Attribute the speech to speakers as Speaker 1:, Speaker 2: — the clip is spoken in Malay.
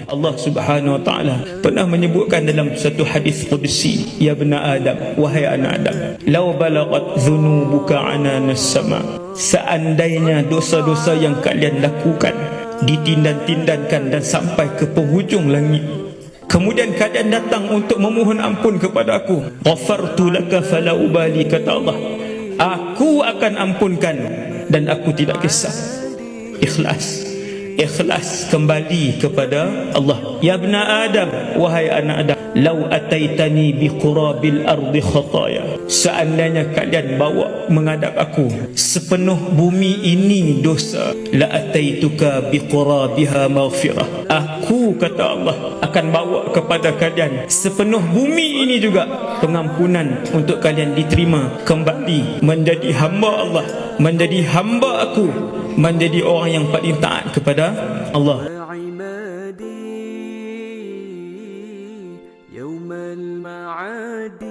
Speaker 1: Allah Subhanahu wa taala pernah menyebutkan dalam satu hadis qudsi, ya bani Adam, wahai anak Adam, law balaghat dhunubuka ananas sama, seandainya dosa-dosa yang kalian lakukan ditindan-tindankan dan sampai ke penghujung langit, kemudian kalian datang untuk memohon ampun kepada aku, ghafartu laka fala ubali, kata Allah, aku akan ampunkan dan aku tidak kisah. Ikhlas kembali kepada Allah. Ya bani Adam, wahai anak Adam, lau ataitani biqurabil ardi khataya, seandainya kalian bawa menghadap aku sepenuh bumi ini dosa, la ataituka biqurabiha maghfirah, aku, kata Allah, akan bawa kepada kalian sepenuh bumi ini juga pengampunan untuk kalian diterima kembali menjadi hamba Allah, menjadi hamba aku, menjadi orang yang paling taat kepada Allah.
Speaker 2: يوم المعادي